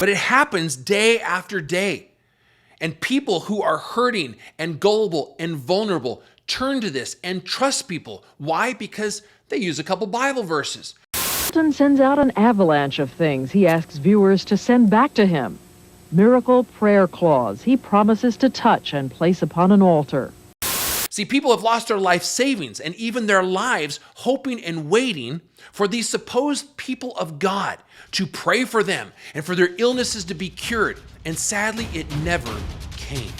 But it happens day after day. And people who are hurting and gullible and vulnerable turn to this and trust people. Why? Because they use a couple Bible verses. Tilton sends out an avalanche of things he asks viewers to send back to him. Miracle prayer claws he promises to touch and place upon an altar. See, people have lost their life savings and even their lives hoping and waiting for these supposed people of God to pray for them and for their illnesses to be cured. And sadly, it never came.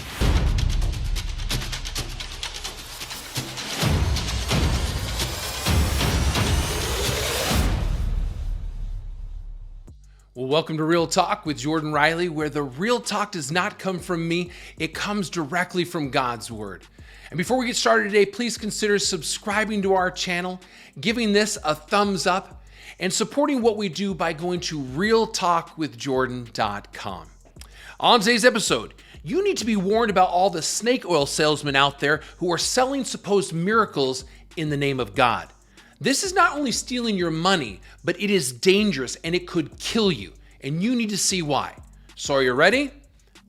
Well, welcome to Real Talk with Jordan Riley, where the real talk does not come from me. It comes directly from God's Word. And before we get started today, please consider subscribing to our channel, giving this a thumbs up, and supporting what we do by going to realtalkwithjordan.com. On today's episode, you need to be warned about all the snake oil salesmen out there who are selling supposed miracles in the name of God. This is not only stealing your money, but it is dangerous and it could kill you. And you need to see why. So are you ready?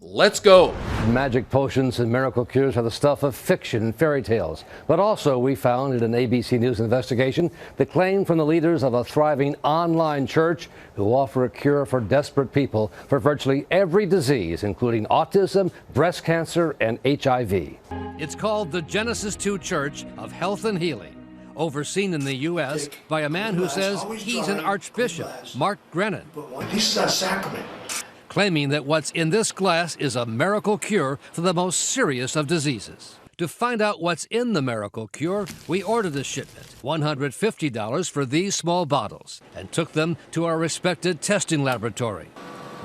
Let's go. Magic potions and miracle cures are the stuff of fiction and fairy tales. But also we found in an ABC News investigation the claim from the leaders of a thriving online church who offer a cure for desperate people for virtually every disease, including autism, breast cancer, and HIV. It's called the Genesis 2 Church of Health and Healing, overseen in the U.S. by a man who says he's an archbishop, Mark Grennan. This is a sacrament. Claiming that what's in this glass is a miracle cure for the most serious of diseases. To find out what's in the miracle cure, we ordered a shipment, $150 for these small bottles, and took them to our respected testing laboratory.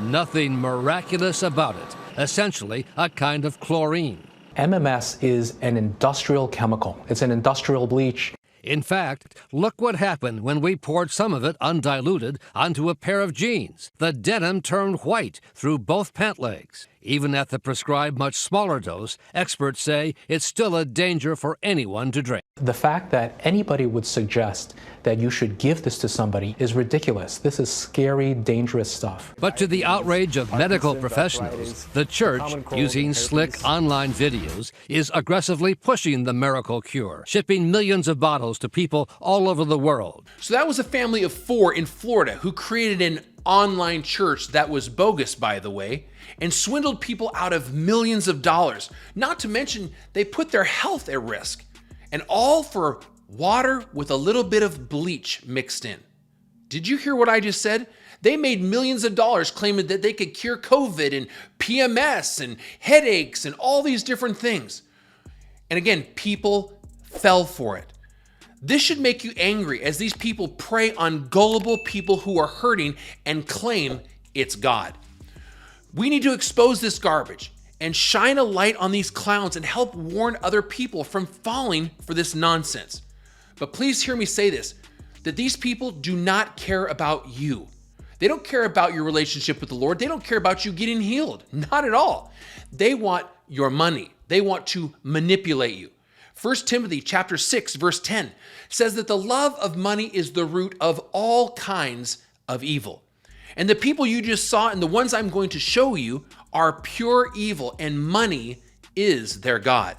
Nothing miraculous about it, essentially a kind of chlorine. MMS is an industrial chemical. It's an industrial bleach. In fact, look what happened when we poured some of it undiluted onto a pair of jeans. The denim turned white through both pant legs. Even at the prescribed much smaller dose, experts say it's still a danger for anyone to drink. The fact that anybody would suggest that you should give this to somebody is ridiculous. This is scary, dangerous stuff. But to the outrage of medical professionals, the church, using slick online videos, is aggressively pushing the miracle cure, shipping millions of bottles to people all over the world. So that was a family of 4 in Florida who created an online church that was bogus, by the way, and swindled people out of millions of dollars. Not to mention, they put their health at risk. And all for water with a little bit of bleach mixed in. Did you hear what I just said? They made millions of dollars claiming that they could cure COVID and PMS and headaches and all these different things. And again, people fell for it. This should make you angry as these people prey on gullible people who are hurting and claim it's God. We need to expose this garbage and shine a light on these clowns and help warn other people from falling for this nonsense. But please hear me say this, that these people do not care about you. They don't care about your relationship with the Lord. They don't care about you getting healed. Not at all. They want your money. They want to manipulate you. 1 Timothy chapter 6, verse 10 says that the love of money is the root of all kinds of evil. And the people you just saw and the ones I'm going to show you are pure evil, and money is their god.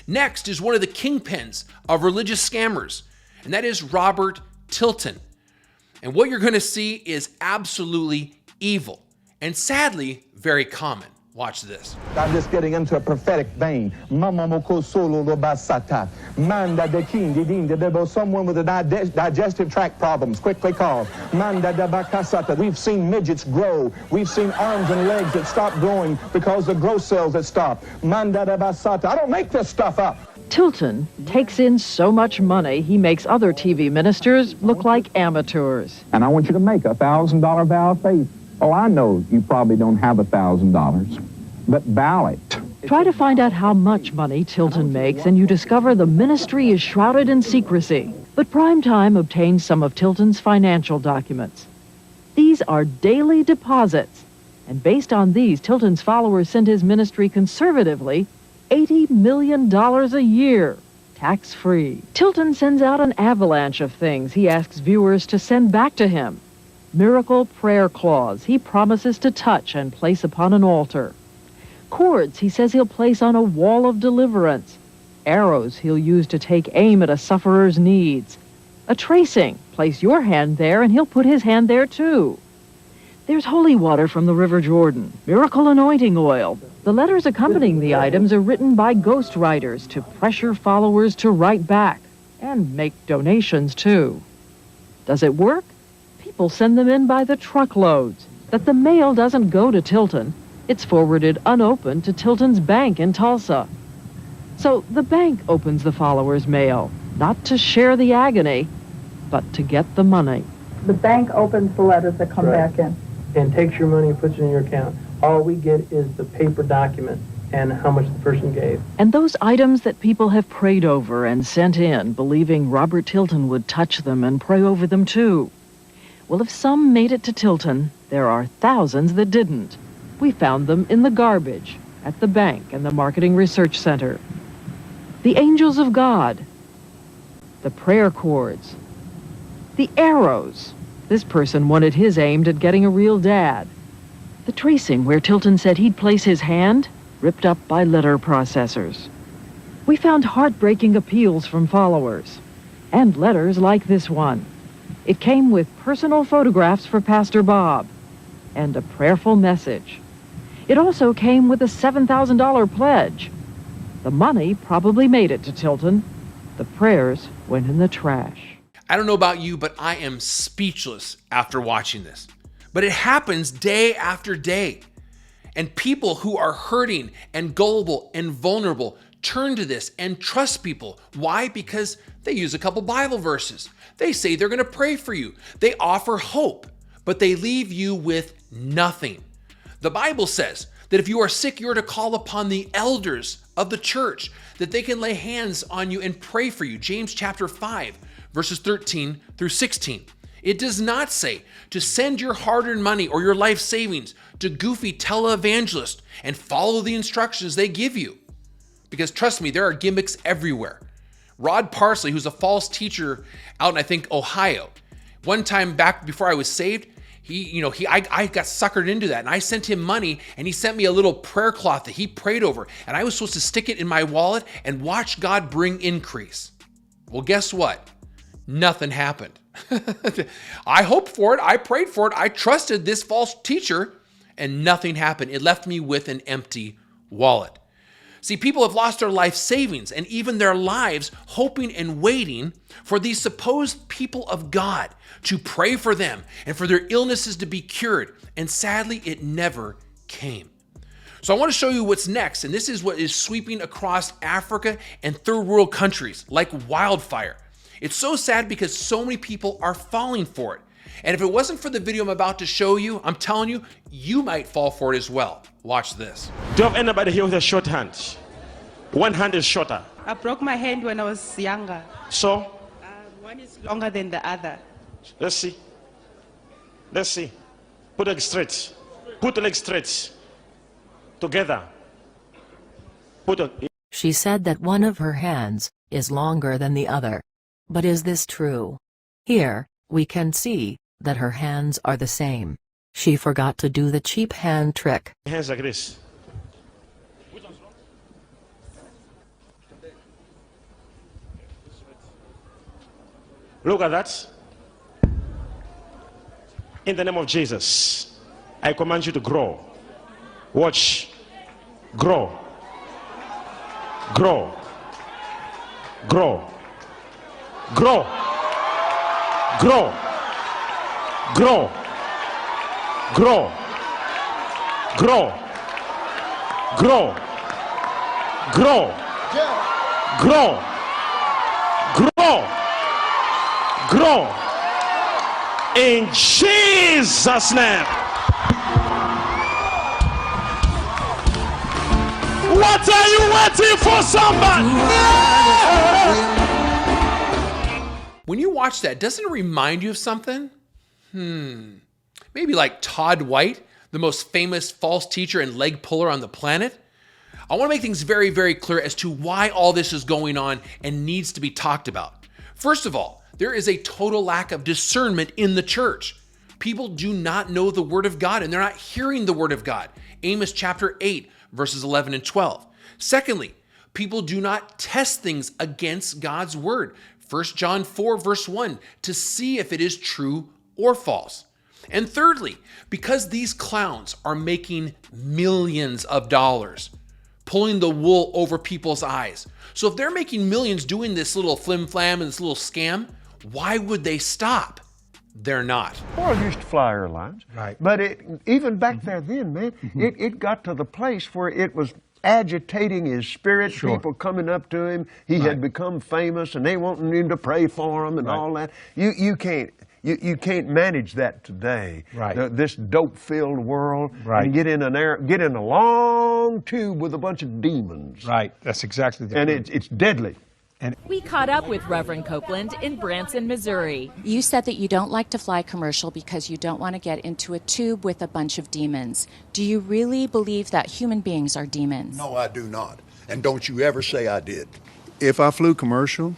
Next is one of the kingpins of religious scammers, and that is Robert Tilton. And what you're going to see is absolutely evil, and sadly, very common. Watch this. I'm just getting into a prophetic vein. Someone with a digestive tract problems, quickly call. We've seen midgets grow. We've seen arms and legs that stop growing because of growth cells that stop. I don't make this stuff up. Tilton takes in so much money he makes other TV ministers look like amateurs. And I want you to make a $1,000 vow of faith. Oh, I know you probably don't have $1,000, but vow it. Try to find out how much money Tilton makes, and you discover the ministry is shrouded in secrecy. But Primetime obtains some of Tilton's financial documents. These are daily deposits, and based on these, Tilton's followers send his ministry conservatively $80 million a year, tax-free. Tilton sends out an avalanche of things he asks viewers to send back to him. Miracle prayer claws he promises to touch and place upon an altar. Cords he says he'll place on a wall of deliverance. Arrows he'll use to take aim at a sufferer's needs. A tracing, place your hand there and he'll put his hand there too. There's holy water from the River Jordan, miracle anointing oil. The letters accompanying the items are written by ghostwriters to pressure followers to write back and make donations too. Does it work? People send them in by the truckloads. But the mail doesn't go to Tilton. It's forwarded unopened to Tilton's bank in Tulsa. So the bank opens the followers' mail, not to share the agony, but to get the money. The bank opens the letters that come back in. And takes your money and puts it in your account. All we get is the paper document and how much the person gave. And those items that people have prayed over and sent in, believing Robert Tilton would touch them and pray over them too. Well, if some made it to Tilton, there are thousands that didn't. We found them in the garbage, at the bank and the Marketing Research Center. The angels of God, the prayer cords, the arrows. This person wanted his aimed at getting a real dad. The tracing where Tilton said he'd place his hand, ripped up by letter processors. We found heartbreaking appeals from followers, and letters like this one. It came with personal photographs for Pastor Bob, and a prayerful message. It also came with a $7,000 pledge. The money probably made it to Tilton. The prayers went in the trash. I don't know about you, but I am speechless after watching this. But it happens day after day. And people who are hurting and gullible and vulnerable turn to this and trust people. Why? Because they use a couple Bible verses. They say they're going to pray for you. They offer hope, but they leave you with nothing. The Bible says that if you are sick, you are to call upon the elders of the church, that they can lay hands on you and pray for you. James chapter 5, verses 13 through 16. It does not say to send your hard-earned money or your life savings to goofy televangelists and follow the instructions they give you. Because trust me, there are gimmicks everywhere. Rod Parsley, who's a false teacher out in, I think, Ohio. One time back before I was saved, I got suckered into that, and I sent him money, and he sent me a little prayer cloth that he prayed over, and I was supposed to stick it in my wallet and watch God bring increase. Well, guess what? Nothing happened. I hoped for it. I prayed for it. I trusted this false teacher, and nothing happened. It left me with an empty wallet. See, people have lost their life savings and even their lives hoping and waiting for these supposed people of God to pray for them and for their illnesses to be cured. And sadly, it never came. So I want to show you what's next. And this is what is sweeping across Africa and third world countries like wildfire. It's so sad because so many people are falling for it. And if it wasn't for the video I'm about to show you, I'm telling you, you might fall for it as well. Watch this. Do you have anybody here with a short hand? One hand is shorter. I broke my hand when I was younger. So? One is longer than the other. Let's see. Let's see. Put the leg straight. Put the leg straight. Together. She said that one of her hands is longer than the other. But is this true? Here, we can see that her hands are the same. She forgot to do the cheap hand trick. Hands like this. Look at that. In the name of Jesus, I command you to grow. Watch. Grow. Grow. Grow. Grow. Grow. Grow. Grow. Grow. Grow. Grow. Grow. Grow. Grow. In Jesus' name. What are you waiting for, somebody? When you watch that, doesn't it remind you of something? Maybe like Todd White, the most famous false teacher and leg puller on the planet? I want to make things very, very clear as to why all this is going on and needs to be talked about. First of all, there is a total lack of discernment in the church. People do not know the word of God and they're not hearing the word of God. Amos chapter 8, verses 11 and 12. Secondly, people do not test things against God's word. 1 John 4, verse 1, to see if it is true or false. And thirdly, because these clowns are making millions of dollars, pulling the wool over people's eyes. So if they're making millions doing this little flim-flam and this little scam, why would they stop? They're not. Well, used to fly airlines. Right. But even back there then, man, it got to the place where it was agitating his spirit, Sure. people coming up to him. He had become famous and they wanting him to pray for him and all that. You can't manage that today. Right. This dope-filled world. Right. And get in a long tube with a bunch of demons. Right. That's exactly the And truth. it's deadly. We caught up with Reverend Copeland in Branson, Missouri. You said that you don't like to fly commercial because you don't want to get into a tube with a bunch of demons. Do you really believe that human beings are demons? No, I do not. And don't you ever say I did. If I flew commercial,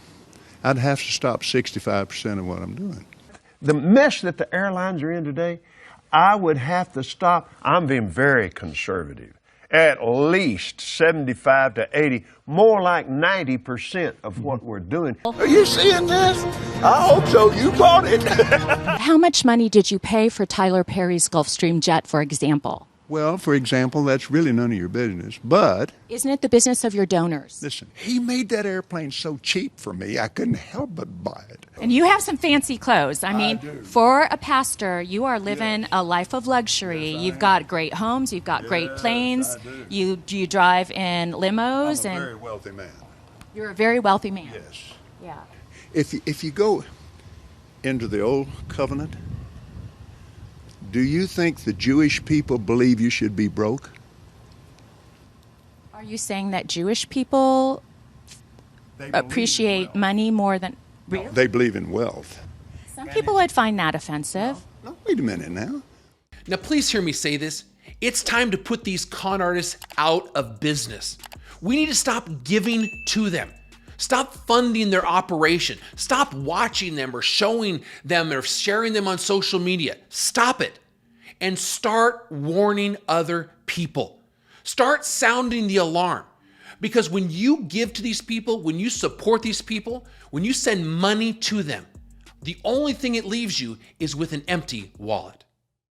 I'd have to stop 65% of what I'm doing. The mess that the airlines are in today, I would have to stop. I'm being very conservative. At least 75 to 80, more like 90% of what we're doing. Are you seeing this? I hope so. You bought it. How much money did you pay for Tyler Perry's Gulfstream jet, for example? Well, for example, that's really none of your business, but... Isn't it the business of your donors? Listen, he made that airplane so cheap for me, I couldn't help but buy it. And you have some fancy clothes. I mean, for a pastor, you are living a life of luxury. You've got great homes, you've got great planes, you drive in limos. I'm a very wealthy man. You're a very wealthy man. Yes. Yeah. If you go into the Old Covenant, do you think the Jewish people believe you should be broke? Are you saying that Jewish people appreciate money more than... Really? They believe in wealth. Some people would find that offensive. No, wait a minute now. Now, please hear me say this. It's time to put these con artists out of business. We need to stop giving to them. Stop funding their operation. Stop watching them or showing them or sharing them on social media. Stop it. And start warning other people. Start sounding the alarm. Because when you give to these people, when you support these people, when you send money to them, the only thing it leaves you is with an empty wallet.